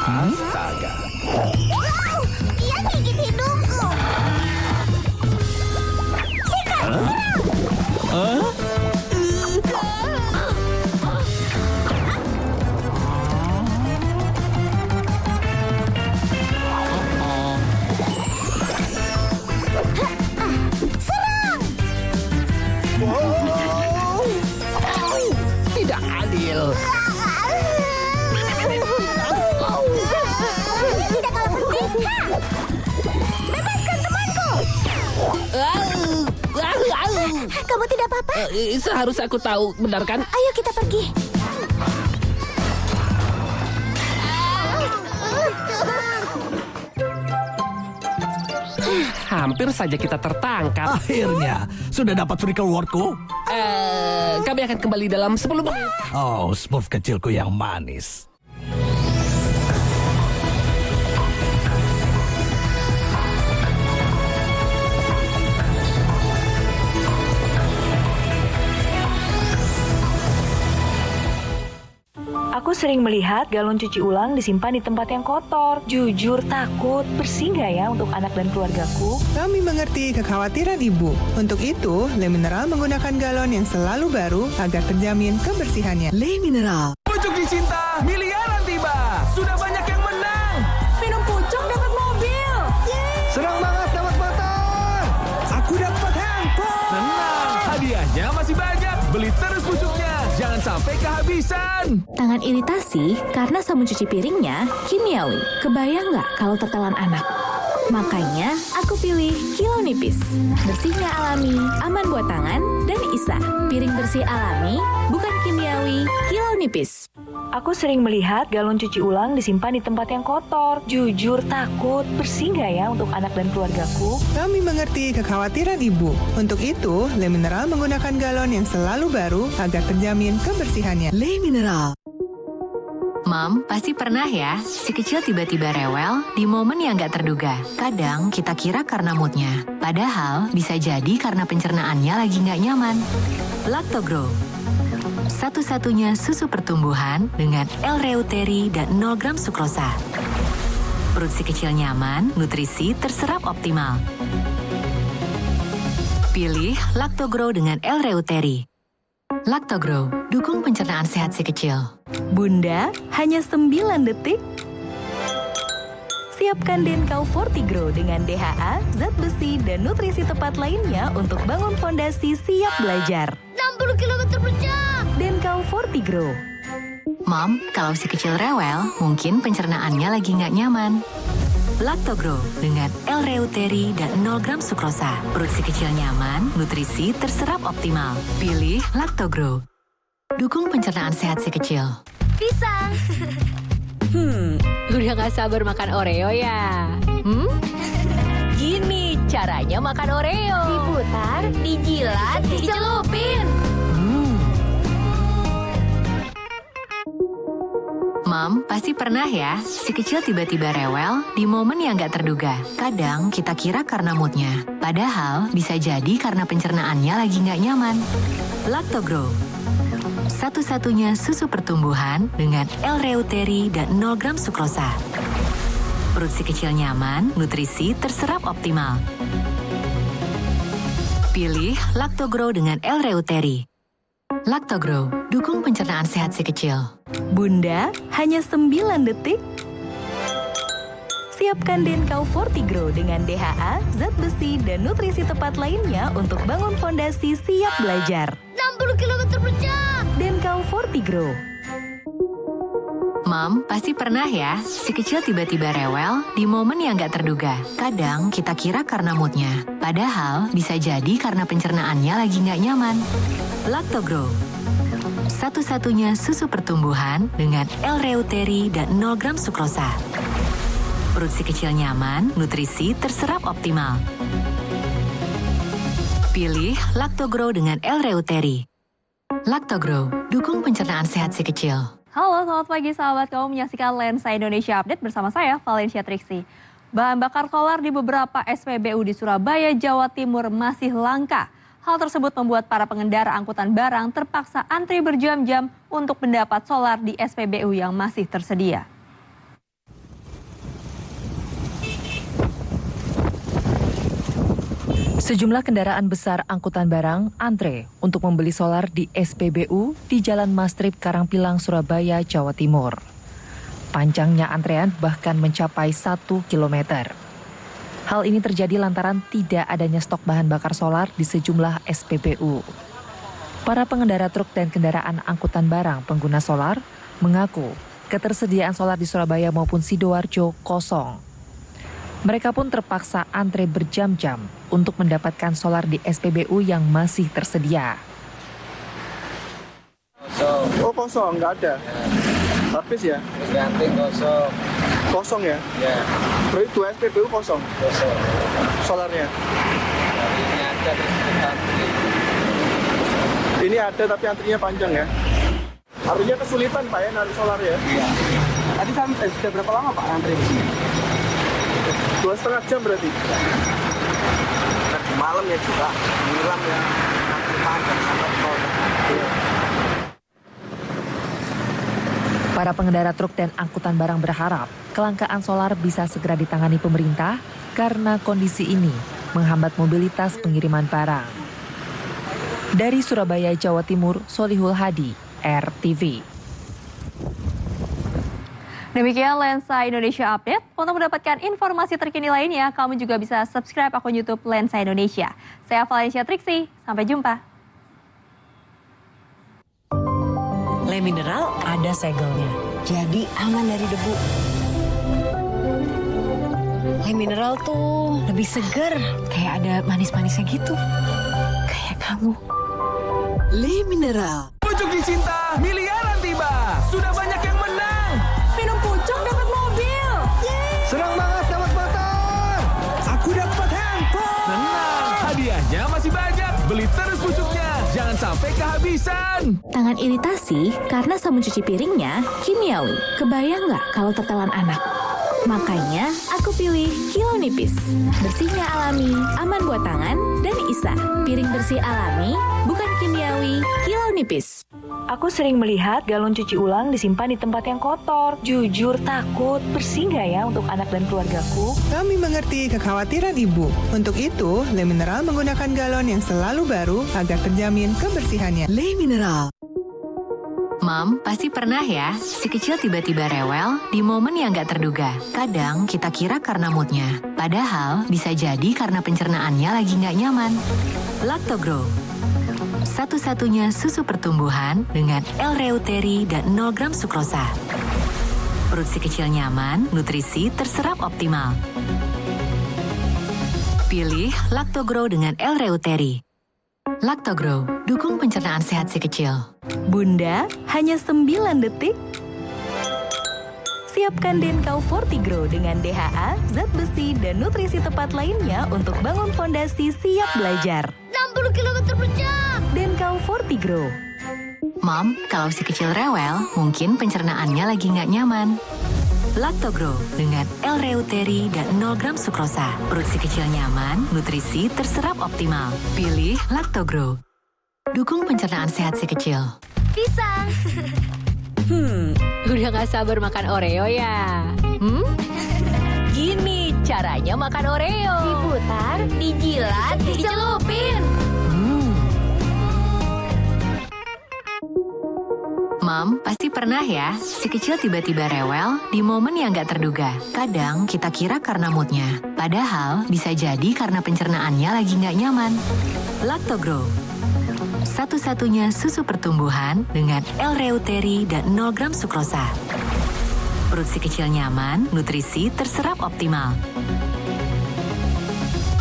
Astaga. Wow, dia gigit hidungku. Sikat, serang. Tidak adil. Dia tidak kalah penting. Bebaskan temanku. Kamu tidak apa-apa? Seharusnya aku tahu, benar kan? Ayo kita pergi. Hampir saja kita tertangkap. Akhirnya, sudah dapat free rewardku? Kami akan kembali dalam 10 menit. Oh, smooth kecilku yang manis. Aku sering melihat galon cuci ulang disimpan di tempat yang kotor. Jujur takut, bersih nggak ya untuk anak dan keluargaku? Kami mengerti kekhawatiran ibu. Untuk itu, Le Mineral menggunakan galon yang selalu baru agar terjamin kebersihannya. Le Mineral. Pucuk dicinta, miliaran tiba. Sudah banyak yang menang. Minum pucuk dapat mobil. Senang banget dapat motor. Aku dapat handphone. Tenang, hadiahnya masih banyak. Beli terus pucuknya, jangan sampai kehabisan. Tangan iritasi karena sabun cuci piringnya kimiawi. Kebayang nggak kalau tertelan anak? Makanya aku pilih Kilo Nipis. Bersihnya alami, aman buat tangan, dan Isa. Piring bersih alami, bukan kimiawi, Kilo Nipis. Aku sering melihat galon cuci ulang disimpan di tempat yang kotor. Jujur takut, bersih nggak ya untuk anak dan keluargaku? Kami mengerti kekhawatiran ibu. Untuk itu, Le Mineral menggunakan galon yang selalu baru agar terjamin kebersihannya. Le Mineral. Mam, pasti pernah ya, si kecil tiba-tiba rewel di momen yang gak terduga. Kadang kita kira karena moodnya, padahal bisa jadi karena pencernaannya lagi gak nyaman. Lactogrow, satu-satunya susu pertumbuhan dengan L-reuteri dan 0 gram sukrosa. Perut si kecil nyaman, nutrisi terserap optimal. Pilih Lactogrow dengan L-reuteri. Lactogrow, dukung pencernaan sehat si kecil. Bunda, hanya 9 detik. Siapkan Denkau Fortigrow dengan DHA, zat besi, dan nutrisi tepat lainnya untuk bangun fondasi siap belajar. 60 km per jam. Denkau Fortigrow. Mom, kalau si kecil rewel, mungkin pencernaannya lagi nggak nyaman. Lactogrow dengan L-reuteri dan 0 gram sukrosa. Perut si kecil nyaman, nutrisi terserap optimal. Pilih Lactogrow. Dukung pencernaan sehat si kecil. Pisang. Udah gak sabar makan Oreo ya? Gini caranya makan Oreo. Diputar, dijilat, dicelupin. Mam, pasti pernah ya, si kecil tiba-tiba rewel di momen yang gak terduga. Kadang kita kira karena moodnya, padahal bisa jadi karena pencernaannya lagi gak nyaman. Lactogrow, satu-satunya susu pertumbuhan dengan L-reuteri dan 0 gram sukrosa. Perut si kecil nyaman, nutrisi terserap optimal. Pilih Lactogrow dengan L-reuteri. Lactogrow, dukung pencernaan sehat si kecil. Bunda, hanya 9 detik. Siapkan Denkau Fortigrow dengan DHA, zat besi, dan nutrisi tepat lainnya untuk bangun fondasi siap belajar. 60 km per jam. Denkau Fortigrow. Mam, pasti pernah ya, si kecil tiba-tiba rewel di momen yang gak terduga. Kadang kita kira karena moodnya, padahal bisa jadi karena pencernaannya lagi gak nyaman. Lactogrow, satu-satunya susu pertumbuhan dengan L-reuteri dan 0 gram sukrosa. Perut si kecil nyaman, nutrisi terserap optimal. Pilih Lactogrow dengan L-reuteri. Lactogrow, dukung pencernaan sehat si kecil. Halo, selamat pagi sahabat. Kamu menyaksikan Lensa Indonesia Update bersama saya, Valencia Triksi. Bahan bakar solar di beberapa SPBU di Surabaya, Jawa Timur masih langka. Hal tersebut membuat para pengendara angkutan barang terpaksa antri berjam-jam untuk mendapat solar di SPBU yang masih tersedia. Sejumlah kendaraan besar angkutan barang antre untuk membeli solar di SPBU di Jalan Mastrip Karangpilang, Surabaya, Jawa Timur. Panjangnya antrean bahkan mencapai 1 km. Hal ini terjadi lantaran tidak adanya stok bahan bakar solar di sejumlah SPBU. Para pengendara truk dan kendaraan angkutan barang pengguna solar mengaku ketersediaan solar di Surabaya maupun Sidoarjo kosong. Mereka pun terpaksa antre berjam-jam untuk mendapatkan solar di SPBU yang masih tersedia. Oh kosong, nggak ada? Habis ya? Ganti kosong. Kosong ya? Ya. Berarti 2 SPBU kosong? Kosong. Solarnya? Ini ada terus antri. Ini ada tapi antrinya panjang ya? Artinya kesulitan Pak ya narik solar ya? Iya. Tadi sudah berapa lama Pak antri di sini? 2,5 jam berarti? Nah, di malam ya juga, malam ya, nanti panjang sampai tol. Para pengendara truk dan angkutan barang berharap kelangkaan solar bisa segera ditangani pemerintah karena kondisi ini menghambat mobilitas pengiriman barang. Dari Surabaya, Jawa Timur, Solihul Hadi, RTV. Demikian Lensa Indonesia Update. Untuk mendapatkan informasi terkini lainnya, kamu juga bisa subscribe akun YouTube Lensa Indonesia. Saya Valencia Triksi, sampai jumpa. Le Mineral ada segelnya, jadi aman dari debu. Le Mineral tuh lebih seger, kayak ada manis-manisnya gitu. Kayak kamu. Le Mineral. Pucuk Dicinta, miliaran tiba. Sudah banyak yang menang. Minum pucuk dapat mobil. Yeay. Senang banget dapat motor. Aku dapat handphone. Tenang, hadiahnya masih banyak. Beli terus pucuknya, jangan sampai kehabisan. Tangan iritasi karena sabun cuci piringnya kimiawi. Kebayang nggak kalau tertelan anak? Makanya aku pilih Kilo Nipis. Bersihnya alami, aman buat tangan, dan Isa. Piring bersih alami, bukan kimiawi. Kilo Nipis. Aku sering melihat galon cuci ulang disimpan di tempat yang kotor. Jujur takut, bersih nggak ya untuk anak dan keluargaku? Kami mengerti kekhawatiran Ibu. Untuk itu, Le Mineral menggunakan galon yang selalu baru agar terjamin kebersihannya. Le Mineral. Mam, pasti pernah ya, si kecil tiba-tiba rewel di momen yang gak terduga. Kadang kita kira karena moodnya, padahal bisa jadi karena pencernaannya lagi gak nyaman. Lactogrow, satu-satunya susu pertumbuhan dengan L-reuteri dan 0 gram sukrosa. Perut si kecil nyaman, nutrisi terserap optimal. Pilih Lactogrow dengan L-reuteri. Lactogrow, dukung pencernaan sehat si kecil. Bunda, hanya 9 detik. Siapkan Denkau Fortigrow dengan DHA, zat besi, dan nutrisi tepat lainnya untuk bangun fondasi siap belajar. 60 km per jam. Denkau Fortigrow. Mom, kalau si kecil rewel, mungkin pencernaannya lagi nggak nyaman. Lactogrow dengan L-reuteri dan 0 gram sukrosa. Perut si kecil nyaman, nutrisi terserap optimal. Pilih Lactogrow. Dukung pencernaan sehat si kecil. Pisang. Udah gak sabar makan Oreo ya? Gini caranya makan Oreo. Diputar, dijilat, dicelupin. Mam, pasti pernah ya, si kecil tiba-tiba rewel di momen yang gak terduga. Kadang kita kira karena moodnya, padahal bisa jadi karena pencernaannya lagi gak nyaman. Lactogrow, satu-satunya susu pertumbuhan dengan L-reuteri dan 0 gram sukrosa. Perut si kecil nyaman, nutrisi terserap optimal.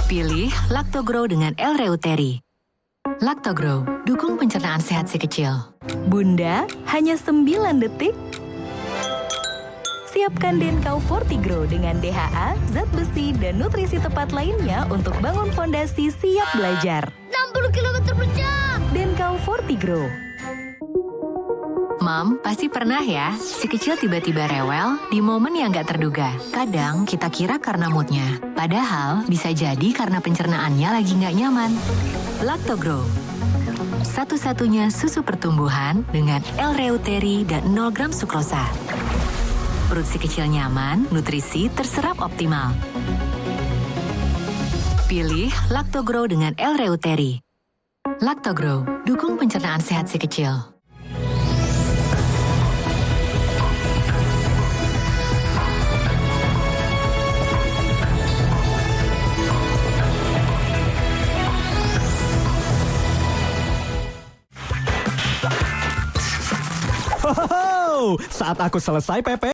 Pilih Lactogrow dengan L-reuteri. Lactogrow, dukung pencernaan sehat si kecil. Bunda, hanya 9 detik. Siapkan Denkau Fortigrow dengan DHA, zat besi, dan nutrisi tepat lainnya untuk bangun fondasi siap belajar. 60 km per jam. Denkau Fortigrow. Mam, pasti pernah ya, si kecil tiba-tiba rewel di momen yang gak terduga. Kadang kita kira karena moodnya, padahal bisa jadi karena pencernaannya lagi gak nyaman. Lactogrow, satu-satunya susu pertumbuhan dengan L-reuteri dan 0 gram sukrosa. Perut si kecil nyaman, nutrisi terserap optimal. Pilih Lactogrow dengan L-reuteri. Lactogrow, dukung pencernaan sehat si kecil. Ho, saat aku selesai, Pepe,